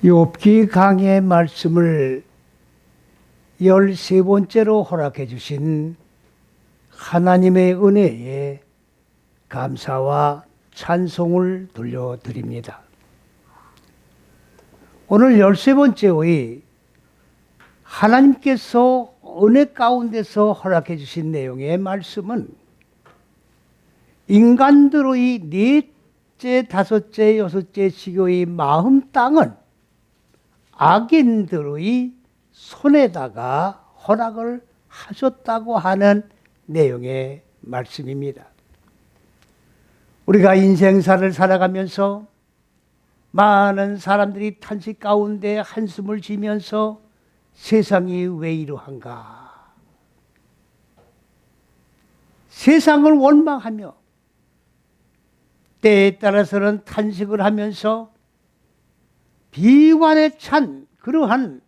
욥기 강의 말씀을 13번째로 허락해 주신 하나님의 은혜에 감사와 찬송을 돌려드립니다. 오늘 13번째의 하나님께서 은혜 가운데서 허락해 주신 내용의 말씀은 인간들의 넷째, 다섯째, 여섯째 시교의 마음 땅은 악인들의 손에다가 허락을 하셨다고 하는 내용의 말씀입니다. 우리가 인생사를 살아가면서 많은 사람들이 탄식 가운데 한숨을 쉬면서 세상이 왜 이러한가? 세상을 원망하며 때에 따라서는 탄식을 하면서 비관에 찬 그러한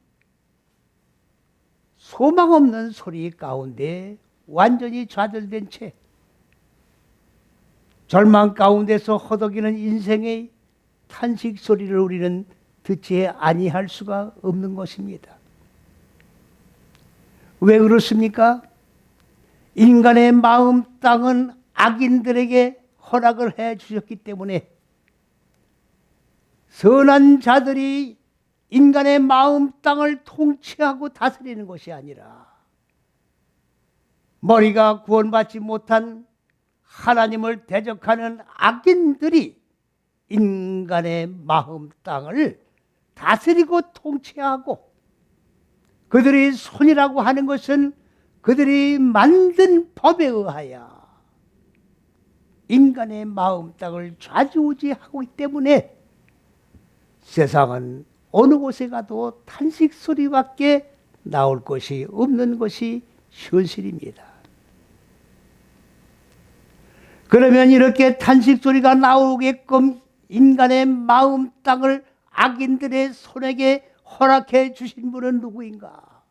소망 없는 소리 가운데 완전히 좌절된 채 절망 가운데서 허덕이는 인생의 탄식 소리를 우리는 듣지 아니할 수가 없는 것입니다. 왜 그렇습니까? 인간의 마음 땅은 악인들에게 허락을 해 주셨기 때문에 선한 자들이 인간의 마음 땅을 통치하고 다스리는 것이 아니라 머리가 구원받지 못한 하나님을 대적하는 악인들이 인간의 마음 땅을 다스리고 통치하고 그들의 손이라고 하는 것은 그들이 만든 법에 의하여 인간의 마음 땅을 좌지우지하고 있기 때문에 세상은 어느 곳에 가도 탄식 소리밖에 나올 것이 없는 것이 현실입니다. 그러면 이렇게 탄식 소리가 나오게끔 인간의 마음 땅을 악인들의 손에게 허락해 주신 분은 누구인가?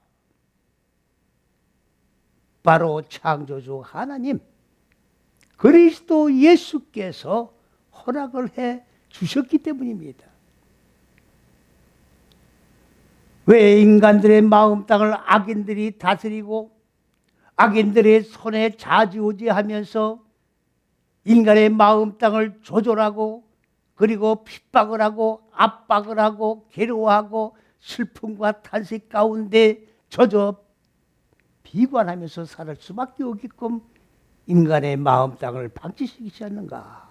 바로 창조주 하나님 그리스도 예수께서 허락을 해 주셨기 때문입니다. 왜 인간들의 마음 땅을 악인들이 다스리고 악인들의 손에 좌지우지하면서 인간의 마음 땅을 조절하고 그리고 핍박을 하고 압박을 하고 괴로워하고 슬픔과 탄식 가운데 젖어 비관하면서 살 수밖에 없게끔 인간의 마음 땅을 방치시키지 않는가?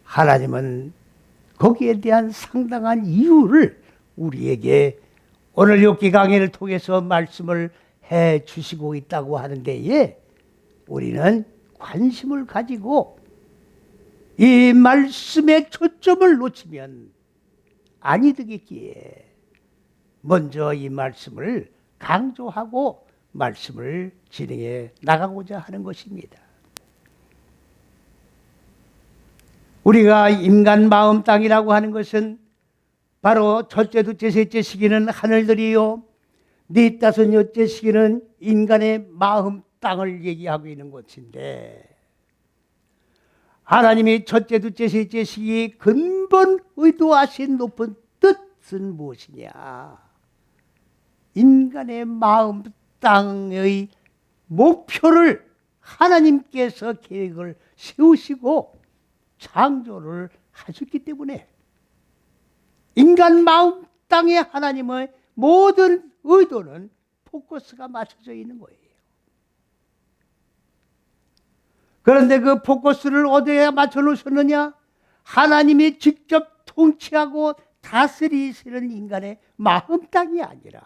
하나님은 거기에 대한 상당한 이유를 우리에게 오늘 욥기 강의를 통해서 말씀을 해 주시고 있다고 하는 데에 우리는 관심을 가지고 이 말씀의 초점을 놓치면 아니 되겠기에 먼저 이 말씀을 강조하고 말씀을 진행해 나가고자 하는 것입니다. 우리가 인간 마음 땅이라고 하는 것은 바로 첫째, 둘째, 셋째 시기는 하늘들이요 넷, 다섯, 여째 시기는 인간의 마음 땅을 얘기하고 있는 것인데 하나님이 첫째, 둘째, 셋째 시기 근본 의도하신 높은 뜻은 무엇이냐? 인간의 마음 땅의 목표를 하나님께서 계획을 세우시고 창조를 하셨기 때문에 인간 마음 땅에 하나님의 모든 의도는 포커스가 맞춰져 있는 거예요. 그런데 그 포커스를 어디에 맞춰 놓으셨느냐? 하나님이 직접 통치하고 다스리시는 인간의 마음 땅이 아니라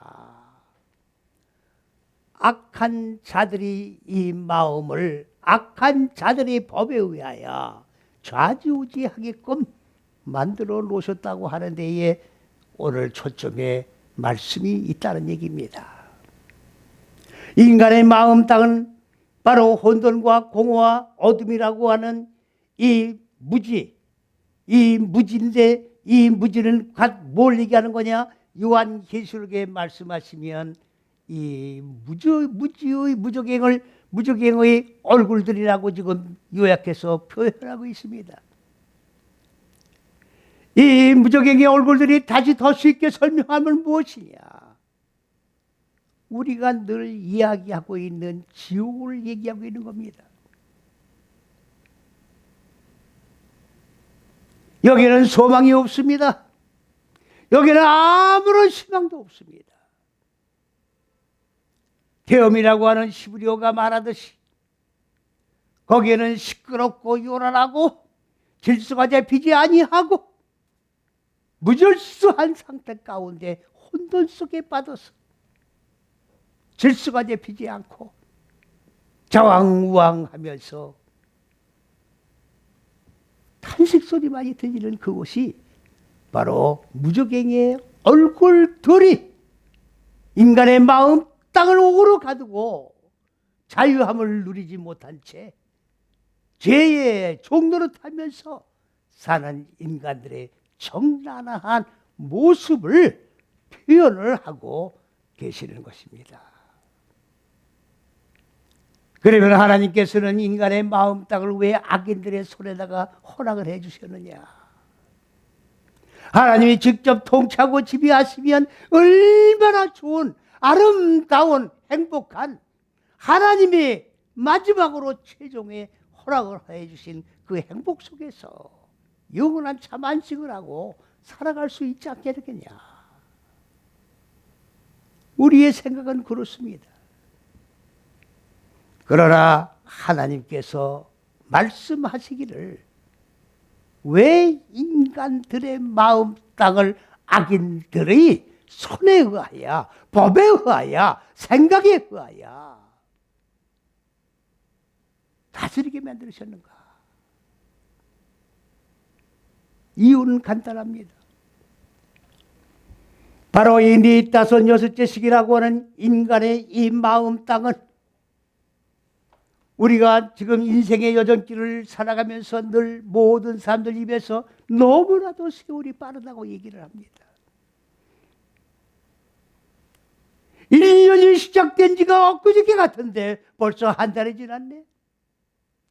악한 자들이 이 마음을 악한 자들의 법에 의하여 좌지우지하게끔 만들어 놓으셨다고 하는 데에 오늘 초점에 말씀이 있다는 얘기입니다. 인간의 마음 땅은 바로 혼돈과 공허와 어둠이라고 하는 이 무지인데 이 무지는 뭘 얘기하는 거냐? 요한계시록에 말씀하시면 이 무적행의 얼굴들이라고 지금 요약해서 표현하고 있습니다. 이 무적행의 얼굴들이 다시 더 쉽게 설명하면 무엇이냐? 우리가 늘 이야기하고 있는 지옥을 얘기하고 있는 겁니다. 여기는 소망이 없습니다. 여기는 아무런 희망도 없습니다. 계엄이라고 하는 히브리어가 말하듯이 거기에는 시끄럽고 요란하고 질서가 잡히지 아니하고 무질서한 상태 가운데 혼돈 속에 빠져서 질서가 잡히지 않고 자왕우왕하면서 탄식 소리만이 들리는 그곳이 바로 무적행의 얼굴들이 인간의 마음 땅을 옥으로 가두고 자유함을 누리지 못한 채 죄의 종노릇하면서 사는 인간들의 정난한 모습을 표현을 하고 계시는 것입니다. 그러면 하나님께서는 인간의 마음 땅을 왜 악인들의 손에다가 허락을 해 주셨느냐? 하나님이 직접 통치하고 지배하시면 얼마나 좋은 아름다운 행복한 하나님이 마지막으로 최종의 허락을 해 주신 그 행복 속에서 영원한 참 안식을 하고 살아갈 수 있지 않겠느냐? 우리의 생각은 그렇습니다. 그러나 하나님께서 말씀하시기를 왜 인간들의 마음 땅을 악인들의 손에 의하여 법에 의하여 생각에 의하여 다스리게 만드셨는가? 이유는 간단합니다. 바로 이 네 다섯 여섯째 시기라고 하는 인간의 이 마음 땅은 우리가 지금 인생의 여정길을 살아가면서 늘 모든 사람들 입에서 너무나도 세월이 빠르다고 얘기를 합니다. 1년이 시작된 지가 엊그저께 같은데 벌써 한 달이 지났네.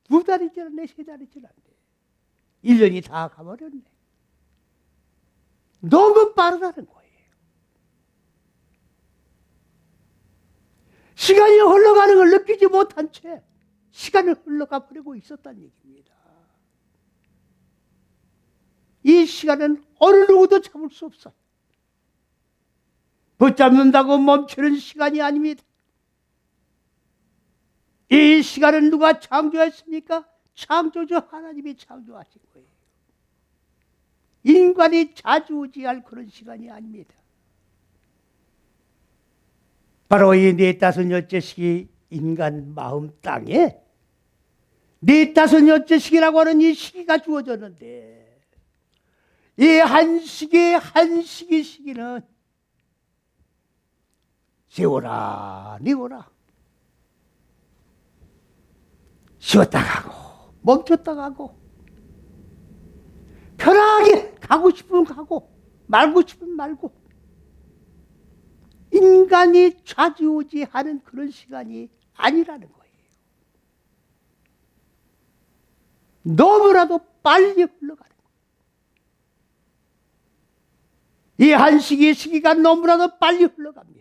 2달이 지났네. 3달이 지났네. 1년이 다 가버렸네. 너무 빠르다는 거예요. 시간이 흘러가는 걸 느끼지 못한 채 시간을 흘러가 버리고 있었다는 얘기입니다. 이 시간은 어느 누구도 잡을 수 없어요. 붙잡는다고 멈추는 시간이 아닙니다. 이 시간은 누가 창조했습니까? 창조주 하나님이 창조하신 거예요. 인간이 좌지우지할 그런 시간이 아닙니다. 바로 이 네 다섯 여째 시기 인간 마음 땅에 네 다섯 여째 시기라고 하는 이 시기가 주어졌는데 이 한 시기는 세워라 니워라 쉬었다 가고 멈췄다 가고 편하게 가고 싶으면 가고 말고 싶으면 말고 인간이 좌지우지하는 그런 시간이 아니라는 거예요. 너무나도 빨리 흘러가는 거예요. 이 한 시기의 시기가 너무나도 빨리 흘러갑니다.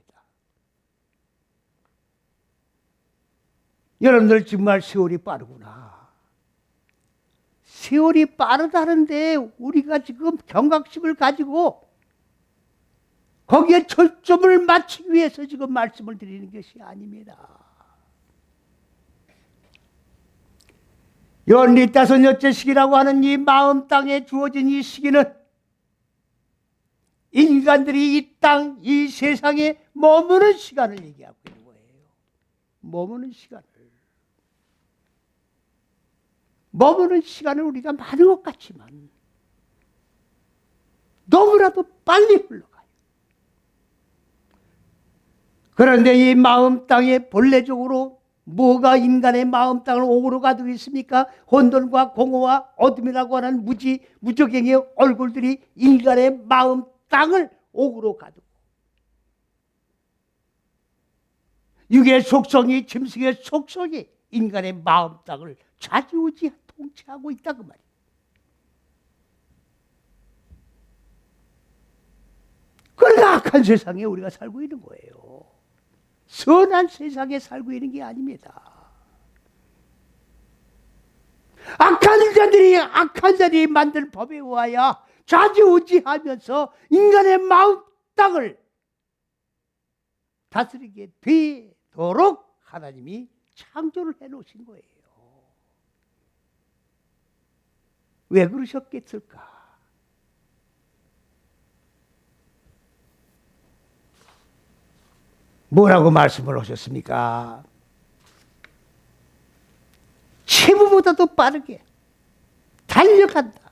여러분들 정말 세월이 빠르구나. 세월이 빠르다는데 우리가 지금 경각심을 가지고 거기에 초점을 맞추기 위해서 지금 말씀을 드리는 것이 아닙니다. 네 다섯 여째 시기라고 하는 이 마음 땅에 주어진 이 시기는 인간들이 이 땅, 이 세상에 머무는 시간을 얘기하고 있는 거예요. 머무는 시간을. 머무는 시간은 우리가 많은 것 같지만 너무나도 빨리 흘러가요. 그런데 이 마음 땅에 본래적으로 뭐가 인간의 마음 땅을 옥으로 가두고 있습니까? 혼돈과 공허와 어둠이라고 하는 무적행의 얼굴들이 인간의 마음 땅을 옥으로 가두고 육의 속성이 짐승의 속성이 인간의 마음 땅을 좌지우지 통치하고 있다 그 말이에요. 악한 세상에 우리가 살고 있는 거예요. 선한 세상에 살고 있는 게 아닙니다. 악한 자들이 만든 법에 의하여 좌지우지하면서 인간의 마음 땅을 다스리게 되도록 하나님이 창조를 해놓으신 거예요. 왜 그러셨겠을까? 뭐라고 말씀을 하셨습니까? 치부보다도 빠르게 달려간다.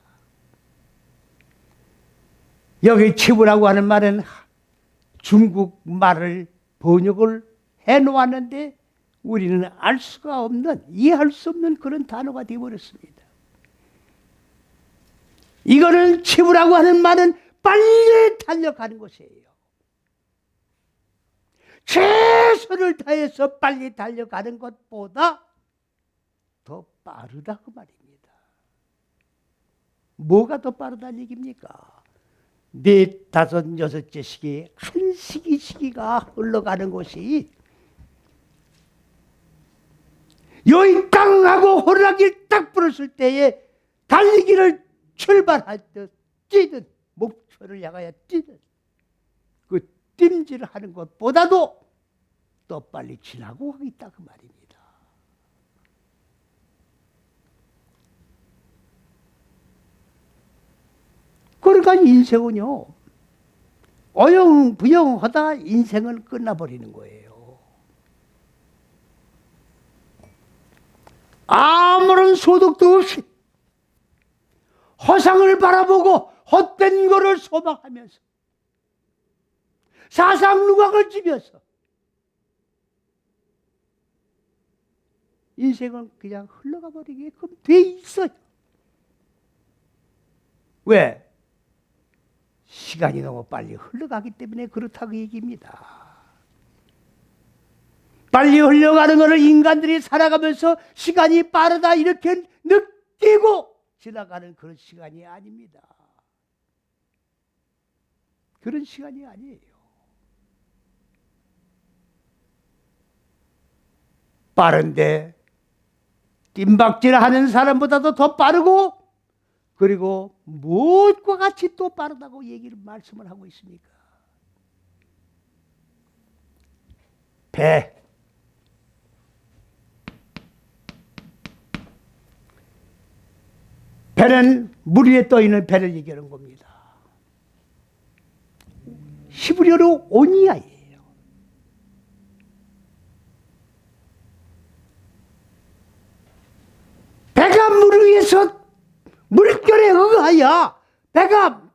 여기 치부라고 하는 말은 중국 말을 번역을 해놓았는데 우리는 알 수가 없는, 이해할 수 없는 그런 단어가 되어버렸습니다. 이거는 치부라고 하는 말은 빨리 달려가는 것이에요. 최선을 다해서 빨리 달려가는 것보다 더 빠르다 그 말입니다. 뭐가 더 빠르다는 얘기입니까? 4, 5, 6째 시기 한 시기가 흘러가는 것이 여기 땅하고 호랑이를 딱 불었을 때에 달리기를 출발할 때 뛰는, 목표를 향하여 뛰는 그 찜질을 하는 것보다도 더 빨리 지나고 있다 그 말입니다. 그러니까 인생은요, 어영부영하다 인생은 끝나버리는 거예요. 아무런 소득도 없이 허상을 바라보고 헛된 거를 소망하면서 사상누각을 지면서 인생은 그냥 흘러가 버리게끔 돼 있어요. 왜? 시간이 너무 빨리 흘러가기 때문에 그렇다고 얘기입니다. 빨리 흘러가는 것을 인간들이 살아가면서 시간이 빠르다 이렇게 느끼고 지나가는 그런 시간이 아닙니다. 그런 시간이 아니에요. 빠른데 뜀박질하는 사람보다도 더 빠르고, 그리고 무엇과 같이 또 빠르다고 말씀을 하고 있습니까? 배. 배는 물 위에 떠 있는 배를 얘기하는 겁니다. 히브리어로 오니아예요. 배가 물 위에서 물결에 의하여 배가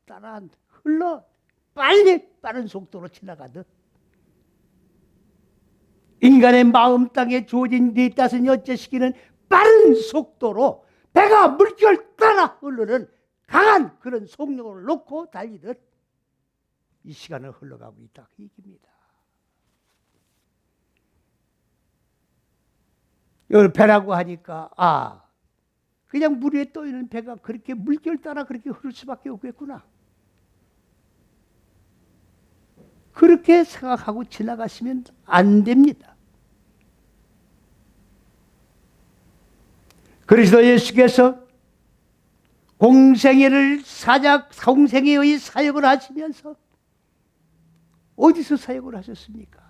따라 흘러 빠른 속도로 지나가듯 인간의 마음 땅에 주어진 4, 5, 6째 시기는 빠른 속도로 배가 물결 따라 흐르는 강한 그런 속력을 놓고 달리듯 이 시간을 흘러가고 있다 그 얘기입니다. 이걸 배라고 하니까 그냥 물 위에 떠 있는 배가 그렇게 물결 따라 그렇게 흐를 수밖에 없겠구나. 그렇게 생각하고 지나가시면 안 됩니다. 그리스도 예수께서 공생애의 사역을 하시면서 어디서 사역을 하셨습니까?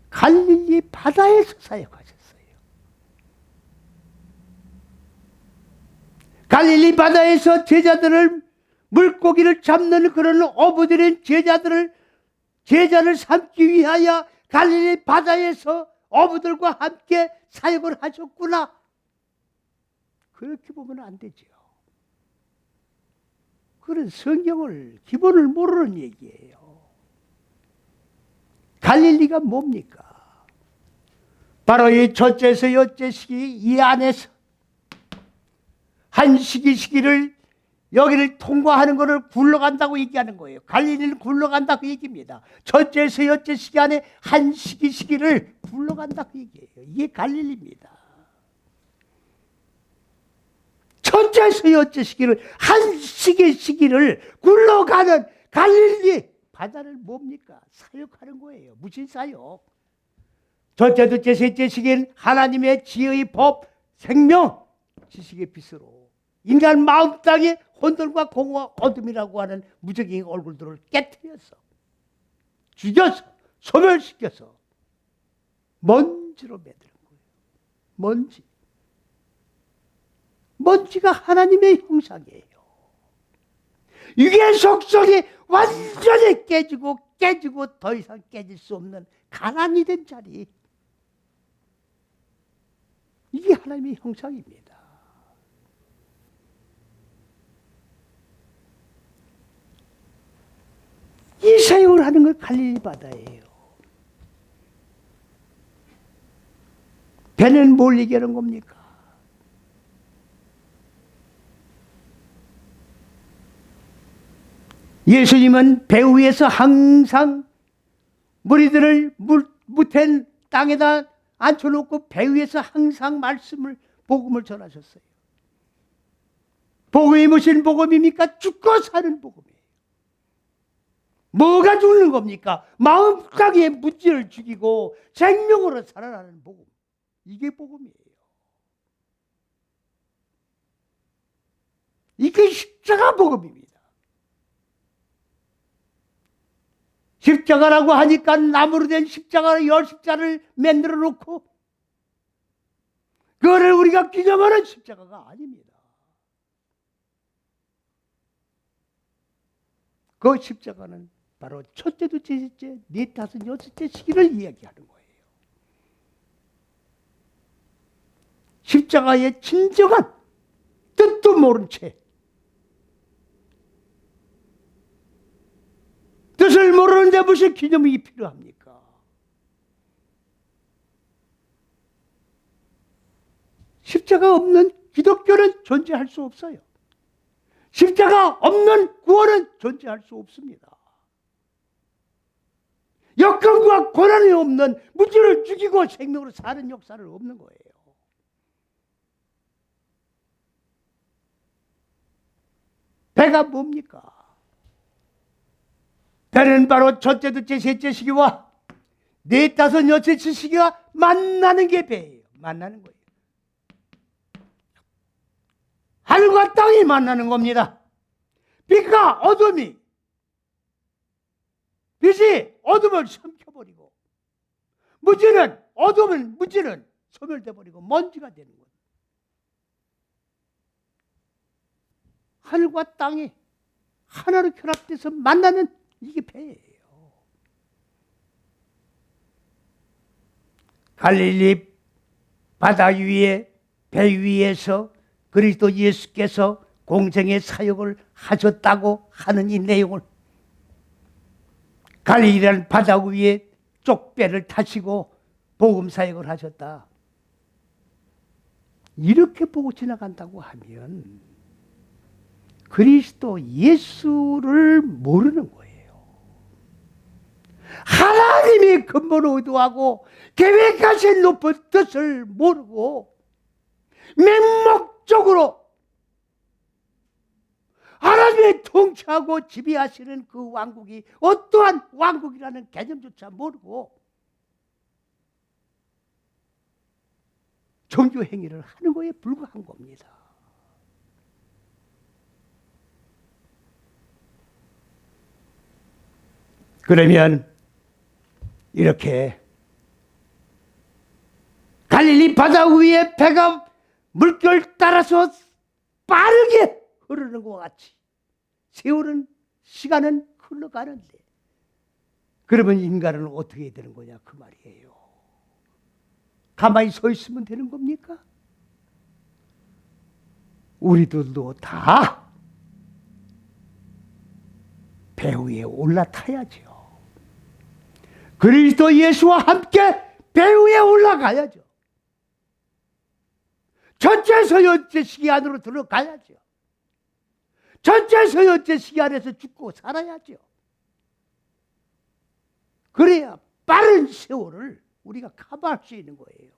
갈릴리 바다에서 사역하셨어요. 갈릴리 바다에서 제자들을, 물고기를 잡는 그런 어부들인 제자를 삼기 위하여 갈릴리 바다에서 어부들과 함께 사역을 하셨구나. 그렇게 보면 안 되죠. 그런 성경을 기본을 모르는 얘기예요. 갈릴리가 뭡니까? 바로 이 첫째에서 여째 시기 이 안에서 한 시기를 여기를 통과하는 것을 굴러간다고 얘기하는 거예요. 갈릴리를 굴러간다고 얘기입니다. 첫째에서 여째 시기 안에 한 시기를 굴러간다고 얘기해요. 이게 갈릴리입니다. 첫째에서 여째 시기를 한 시기를 굴러가는 갈릴리 바다를 뭡니까? 사역하는 거예요. 무슨 사역? 첫째, 둘째, 셋째 시기엔 하나님의 지혜의 법, 생명, 지식의 빛으로 인간 마음 땅에 혼돈과 공허와 어둠이라고 하는 무적인 얼굴들을 깨뜨려서 죽여서 소멸시켜서 먼지로 만드는 거예요. 먼지. 먼지가 하나님의 형상이에요. 육의 속성이 완전히 깨지고 더 이상 깨질 수 없는 가난이 된 자리. 이게 하나님의 형상입니다. 이 사역을 하는 건 갈릴리 바다예요. 배는 뭘 얘기하는 겁니까? 예수님은 배 위에서 항상 무리들을 무텐 땅에다 앉혀놓고 배 위에서 항상 복음을 전하셨어요. 복음이 무슨 복음입니까? 죽고 사는 복음이에요. 뭐가 죽는 겁니까? 마음 땅에 무지를 죽이고 생명으로 살아나는 복음. 이게 복음이에요. 이게 십자가 복음입니다. 십자가라고 하니까 나무로 된 십자가를 10십자를 만들어 놓고 그거를 우리가 기념하는 십자가가 아닙니다. 그 십자가는 바로 첫째, 둘째, 셋째, 넷, 다섯, 여섯째 시기를 이야기하는 거예요. 십자가의 진정한 뜻도 모른 채 뜻을 모르는데 무슨 기념이 필요합니까? 십자가 없는 기독교는 존재할 수 없어요. 십자가 없는 구원은 존재할 수 없습니다. 역경과 고난이 없는 무지를 죽이고 생명으로 사는 역사는 없는 거예요. 배가 뭡니까? 배는 바로 첫째, 둘째, 셋째 시기와 넷, 다섯, 여섯째 시기가 만나는 게 배예요. 만나는 거예요. 하늘과 땅이 만나는 겁니다. 빛과 어둠이, 빛이 어둠을 삼켜버리고 무지는 소멸돼버리고 먼지가 되는 거예요. 하늘과 땅이 하나로 결합돼서 만나는 이게 배예요. 갈릴리 바다 위에 배 위에서 그리스도 예수께서 공생의 사역을 하셨다고 하는 이 내용을 갈릴리라는 바다 위에 쪽배를 타시고 복음 사역을 하셨다. 이렇게 보고 지나간다고 하면 그리스도 예수를 모르는 거예요. 하나님이 근본 의도하고 계획하신 높은 뜻을 모르고 맹목적으로 하나님이 통치하고 지배하시는 그 왕국이 어떠한 왕국이라는 개념조차 모르고 종교 행위를 하는 거에 불과한 겁니다. 그러면 이렇게 갈릴리 바다 위에 배가 물결 따라서 빠르게 흐르는 것 같이 세월은 시간은 흘러가는데 그러면 인간은 어떻게 해야 되는 거냐 그 말이에요. 가만히 서 있으면 되는 겁니까? 우리들도 다 배 위에 올라타야죠. 그리스도 예수와 함께 배 위에 올라가야죠. 첫째에서 여째 시기 안으로 들어가야죠. 첫째에서 여째 시기 안에서 죽고 살아야죠. 그래야 빠른 세월을 우리가 커버할 수 있는 거예요.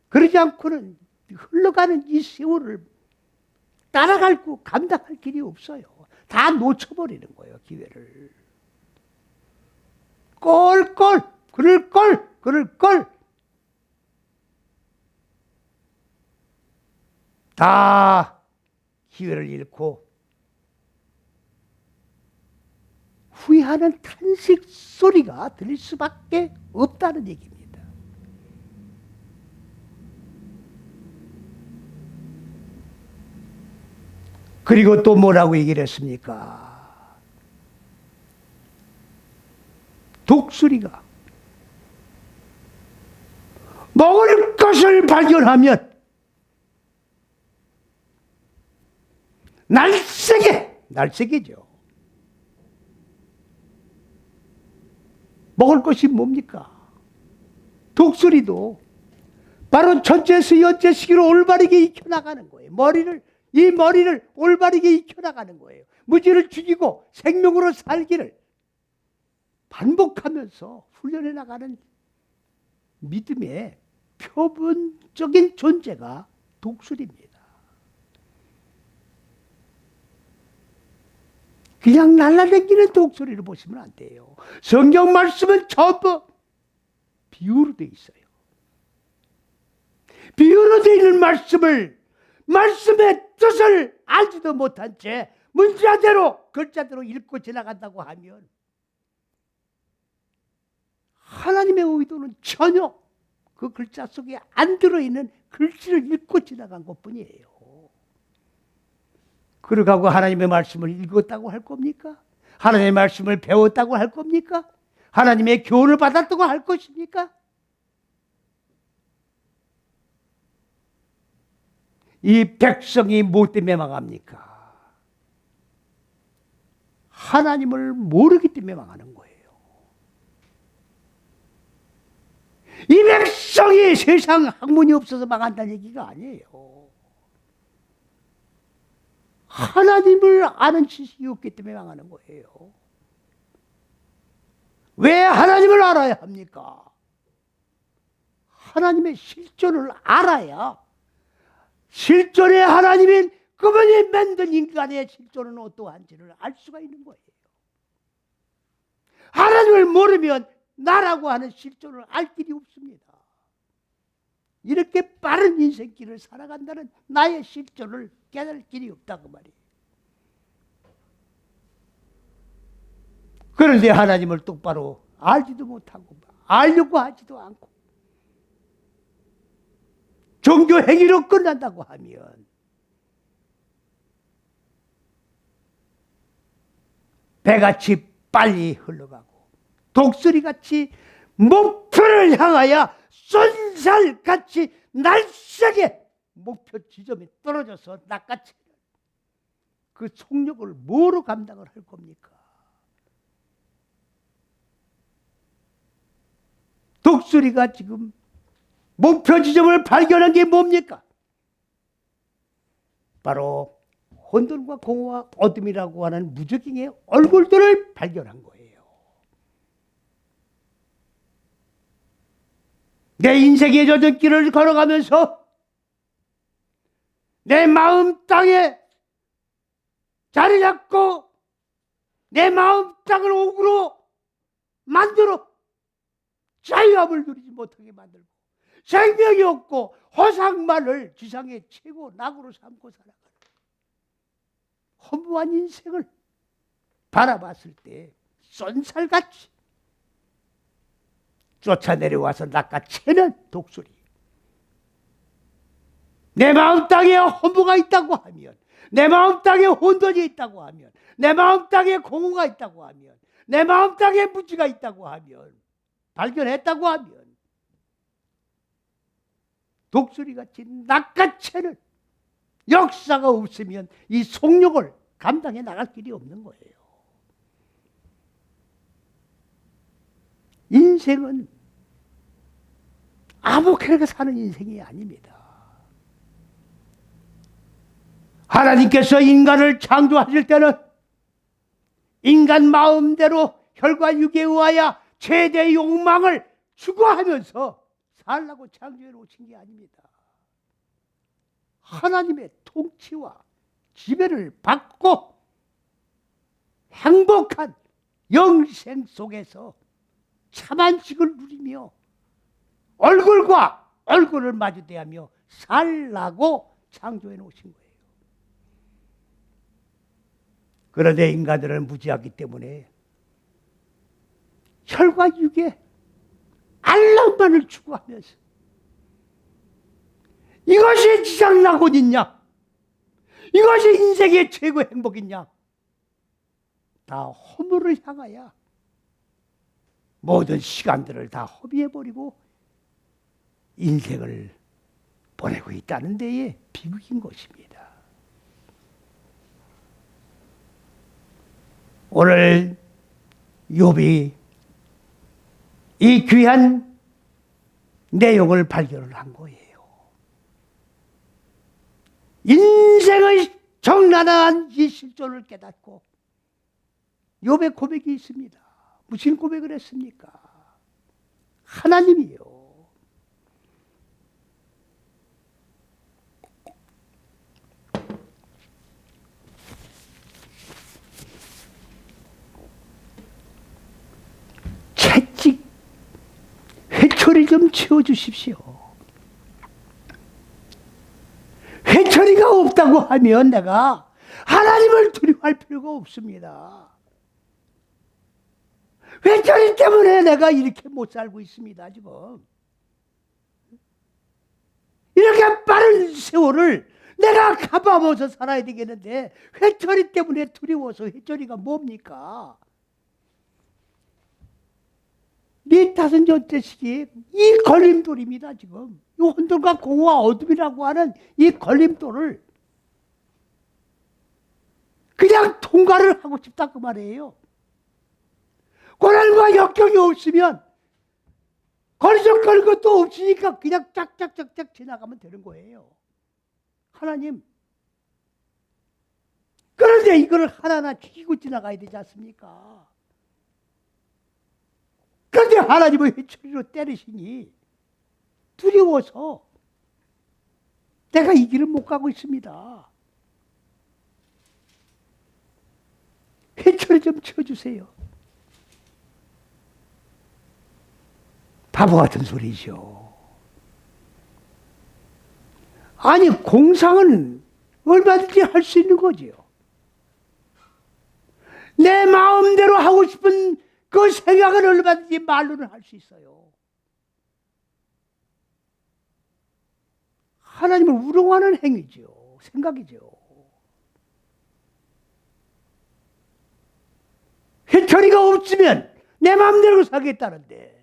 그러지 않고는 흘러가는 이 세월을 따라갈 고 감당할 길이 없어요. 다 놓쳐버리는 거예요, 기회를. 꼴꼴, 그럴 걸. 다 기회를 잃고 후회하는 탄식 소리가 들릴 수밖에 없다는 얘기입니다. 그리고 또 뭐라고 얘기를 했습니까? 독수리가 먹을 것을 발견하면 날쌔게죠. 먹을 것이 뭡니까? 독수리도 바로 첫째에서 여째 시기로 올바르게 익혀나가는 거예요. 이 머리를 올바르게 익혀나가는 거예요. 무지를 죽이고 생명으로 살기를 반복하면서 훈련해 나가는 믿음의 표본적인 존재가 독수리입니다. 그냥 날라다니는 독수리를 보시면 안 돼요. 성경 말씀은 전부 비유로 되어 있어요. 비유로 되어 있는 말씀의 뜻을 알지도 못한 채 문자대로 글자대로 읽고 지나간다고 하면 하나님의 의도는 전혀 그 글자 속에 안 들어있는 글씨를 읽고 지나간 것뿐이에요. 그러고 하나님의 말씀을 읽었다고 할 겁니까? 하나님의 말씀을 배웠다고 할 겁니까? 하나님의 교훈을 받았다고 할 것입니까? 이 백성이 뭐 때문에 망합니까? 하나님을 모르기 때문에 망하는 거예요. 이 백성이 세상 학문이 없어서 망한다는 얘기가 아니에요. 하나님을 아는 지식이 없기 때문에 망하는 거예요. 왜 하나님을 알아야 합니까? 하나님의 실존을 알아야 실존의 하나님인 그분이 만든 인간의 실존은 어떠한지를 알 수가 있는 거예요. 하나님을 모르면 나라고 하는 실존을 알 길이 없습니다. 이렇게 빠른 인생길을 살아간다는 나의 실존을 깨달을 길이 없다고 말이에요. 그런데 하나님을 똑바로 알지도 못하고 알려고 하지도 않고 종교 행위로 끝난다고 하면 배같이 빨리 흘러가고 독수리같이 목표를 향하여 쏜살같이 날쌔게 목표 지점에 떨어져서 낚아채는 그 속력을 뭐로 감당을 할 겁니까? 독수리가 지금 목표 지점을 발견한 게 뭡니까? 바로 혼돈과 공허와 어둠이라고 하는 무적행의 얼굴들을 발견한 거예요. 내 인생의 젖은 길을 걸어가면서 내 마음 땅에 자리 잡고 내 마음 땅을 옥으로 만들어 자유함을 누리지 못하게 만들고 생명이 없고 허상만을 지상의 최고 낙으로 삼고 살아가는 허무한 인생을 바라봤을 때 쏜살같이 쫓아내려와서 낚아채는 독수리. 내 마음 땅에 허무가 있다고 하면, 내 마음 땅에 혼돈이 있다고 하면, 내 마음 땅에 공허가 있다고 하면, 내 마음 땅에 무지가 있다고 하면, 발견했다고 하면 독수리같이 낚아채는 역사가 없으면 이 속력을 감당해 나갈 길이 없는 거예요. 인생은 아무렇게나 사는 인생이 아닙니다. 하나님께서 인간을 창조하실 때는 인간 마음대로 혈과 육에 의하여 최대 욕망을 추구하면서 살라고 창조해 놓으신 게 아닙니다. 하나님의 통치와 지배를 받고 행복한 영생 속에서 참안식을 누리며 얼굴과 얼굴을 마주대하며 살라고 창조해 놓으신 거예요. 그런데 인간들은 무지하기 때문에 혈과 육에 알랑만을 추구하면서 이것이 지상낙원이냐, 이것이 인생의 최고 행복이냐, 다 허물을 향하여 모든 시간들을 다 허비해버리고 인생을 보내고 있다는 데에 비극인 것입니다. 오늘 욥이 이 귀한 내용을 발견을 한 거예요. 인생의 정난한 이 실존을 깨닫고 욥의 고백이 있습니다. 무슨 고백을 했습니까? 하나님이요, 채찍 회초리 좀 치워주십시오. 회초리가 없다고 하면 내가 하나님을 두려워할 필요가 없습니다. 회초리 때문에 내가 이렇게 못 살고 있습니다. 지금 이렇게 빠른 세월을 내가 가봐서 살아야 되겠는데 회초리 때문에 두려워서. 회초리가 뭡니까? 네 다섯 번째 시기 이 걸림돌입니다. 지금 이 혼돈과 공허와 어둠이라고 하는 이 걸림돌을 그냥 통과를 하고 싶다 그 말이에요. 고난과 역경이 없으면 거리적거릴 것도 없으니까 그냥 짝짝짝짝 지나가면 되는 거예요. 하나님, 그런데 이걸 하나하나 죽이고 지나가야 되지 않습니까? 그런데 하나님의 회초리로 때리시니 두려워서 내가 이 길을 못 가고 있습니다. 회초리 좀 쳐주세요. 바보 같은 소리죠. 아니, 공상은 얼마든지 할 수 있는 거지요. 내 마음대로 하고 싶은 그 생각은 얼마든지 말로는 할 수 있어요. 하나님을 우롱하는 행위죠. 생각이죠. 회초리가 없으면 내 마음대로 살겠다는데,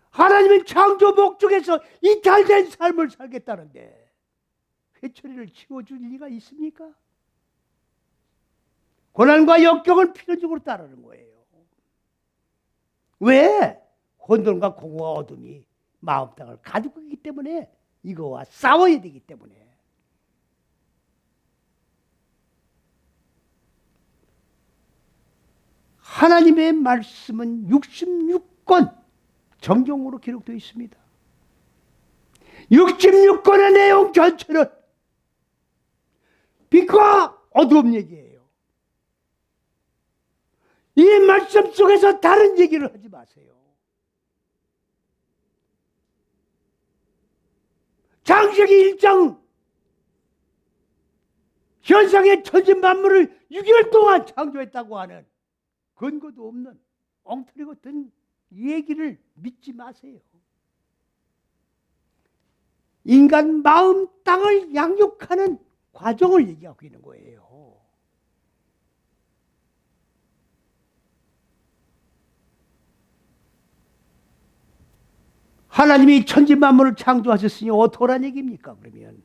하나님은 창조 목적에서 이탈된 삶을 살겠다는데 회초리를 치워줄 리가 있습니까? 고난과 역경을 필연적으로 따르는 거예요. 왜? 혼돈과 공허와 어둠이 마음 땅을 가두고 있기 때문에, 이거와 싸워야 되기 때문에. 하나님의 말씀은 66권 정경으로 기록되어 있습니다. 66권의 내용 전체는 빛과 어두움 얘기예요. 이 말씀 속에서 다른 얘기를 하지 마세요. 창세기 1장 현상의 천지만물을 6일 동안 창조했다고 하는 근거도 없는 엉터리 같은 얘기를 믿지 마세요. 인간 마음 땅을 양육하는 과정을 얘기하고 있는 거예요. 하나님이 천지만물을 창조하셨으니 어떡하란 얘기입니까? 그러면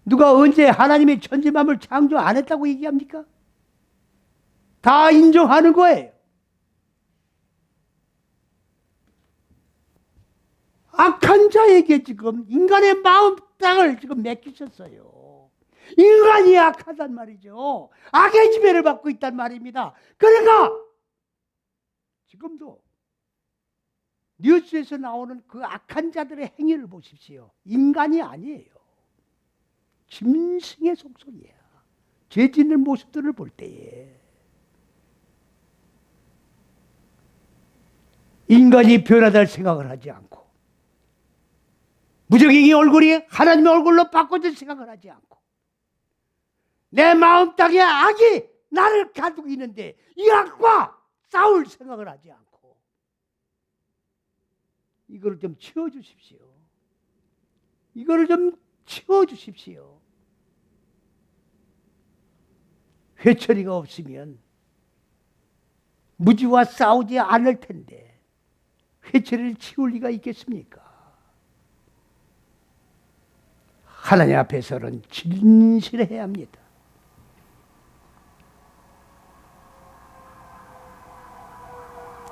누가 언제 하나님이 천지만물을 창조 안 했다고 얘기합니까? 다 인정하는 거예요. 악한 자에게 지금 인간의 마음 땅을 지금 맡기셨어요. 인간이 악하단 말이죠. 악의 지배를 받고 있단 말입니다. 그러니까 지금도 뉴스에서 나오는 그 악한 자들의 행위를 보십시오. 인간이 아니에요. 짐승의 속성이에요. 죄 짓는 모습들을 볼 때에 인간이 변하다 생각을 하지 않고 무적행의 얼굴이 하나님의 얼굴로 바꿔질 생각을 하지 않고 내 마음 땅에 악이 나를 가두고 있는데 이 악과 싸울 생각을 하지 않고 이거를 좀 치워주십시오. 이거를 좀 치워주십시오. 회초리가 없으면 무지와 싸우지 않을 텐데 회초리를 치울 리가 있겠습니까? 하나님 앞에서는 진실해야 합니다.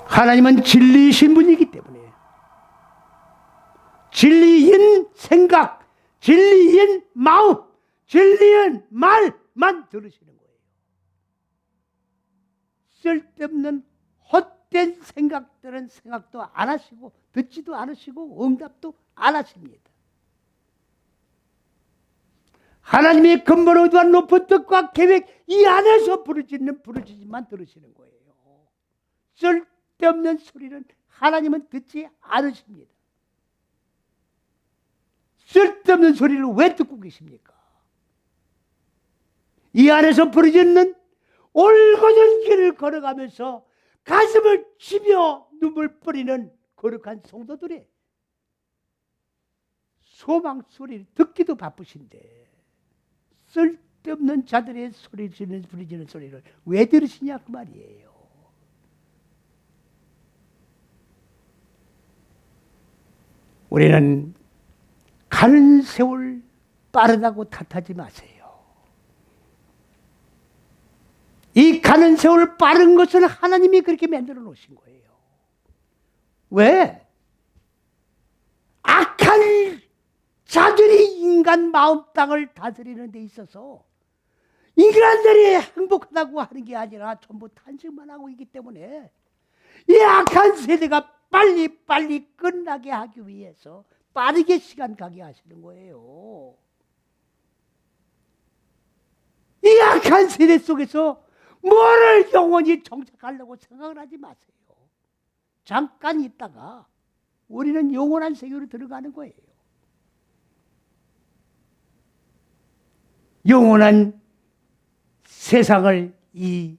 하나님은 진리이신 분이기 때문에 진리인 생각, 진리인 마음, 진리인 말만 들으시는 거예요. 쓸데없는 헛된 생각들은 생각도 안 하시고 듣지도 않으시고 응답도 안 하십니다. 하나님의 근본 의도와 높은 뜻과 계획 이 안에서 부르짖만 들으시는 거예요. 쓸데없는 소리는 하나님은 듣지 않으십니다. 쓸데없는 소리를 왜 듣고 계십니까? 이 안에서 부르짖는 올곧은 길을 걸어가면서 가슴을 치며 눈물 뿌리는 거룩한 성도들의 소망 소리를 듣기도 바쁘신데 쓸데없는 자들의 부르짖는 소리를 왜 들으시냐 그 말이에요. 우리는 가는 세월 빠르다고 탓하지 마세요. 이 가는 세월 빠른 것은 하나님이 그렇게 만들어 놓으신 거예요. 왜? 악한 자들이 인간 마음 땅을 다스리는 데 있어서 인간들이 행복하다고 하는 게 아니라 전부 탄식만 하고 있기 때문에 이 악한 세대가 빨리 끝나게 하기 위해서 빠르게 시간 가게 하시는 거예요. 이 악한 세대 속에서 뭐를 영원히 정착하려고 생각을 하지 마세요. 잠깐 있다가 우리는 영원한 세계로 들어가는 거예요. 영원한 세상을 이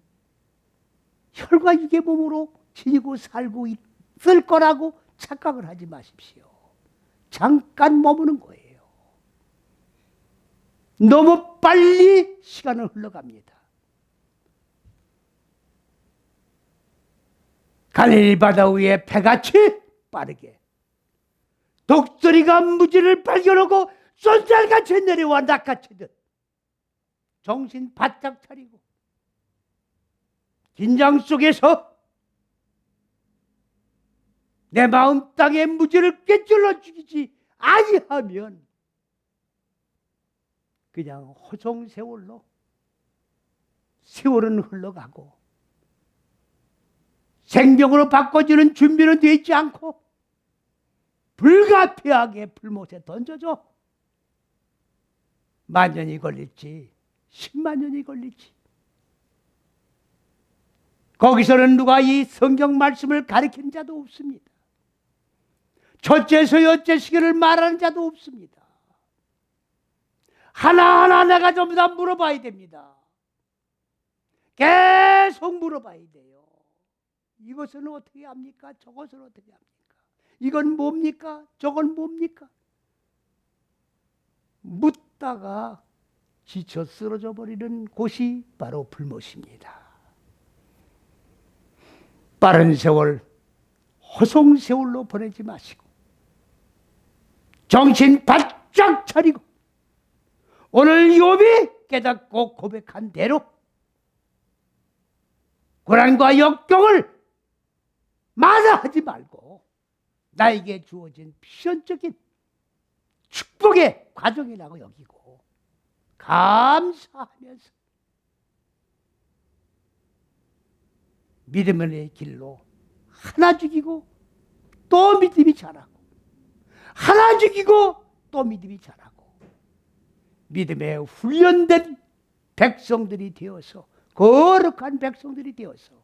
혈과 육의 몸으로 지니고 살고 있을 거라고 착각을 하지 마십시오. 잠깐 머무는 거예요. 너무 빨리 시간은 흘러갑니다. 갈릴리 바다 위에 배같이 빠르게 독수리가 무지를 발견하고 쏜살같이 내려와 낚아채듯 정신 바짝 차리고 긴장 속에서 내 마음 땅에 무지를 꿰뚫어 죽이지 아니하면 그냥 호송세월로 세월은 흘러가고 생명으로 바꿔주는 준비는 되어 있지 않고 불가피하게 불못에 던져줘. 만년이 걸릴지 10만 년이 걸릴지 거기서는 누가 이 성경 말씀을 가르치는 자도 없습니다. 첫째서 여째 시기를 말하는 자도 없습니다. 하나하나 내가 전부 다 물어봐야 됩니다. 계속 물어봐야 돼요. 이것은 어떻게 합니까? 저것은 어떻게 합니까? 이건 뭡니까? 저건 뭡니까? 묻다가 지쳐 쓰러져 버리는 곳이 바로 불못입니다. 빠른 세월, 허송세월로 보내지 마시고 정신 바짝 차리고 오늘 욥이 깨닫고 고백한 대로 고난과 역경을 마다하지 말고 나에게 주어진 필연적인 축복의 과정이라고 여기고 감사하면서 믿음의 길로 하나 죽이고 또 믿음이 자라고 하나 죽이고 또 믿음이 자라고 믿음에 훈련된 백성들이 되어서, 거룩한 백성들이 되어서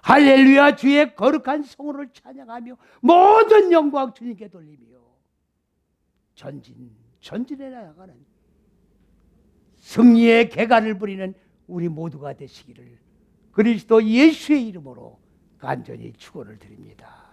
할렐루야 주의 거룩한 성호를 찬양하며 모든 영광 주님께 돌리며 전진해 나가는 승리의 개간을 부리는 우리 모두가 되시기를 그리스도 예수의 이름으로 간절히 축원을 드립니다.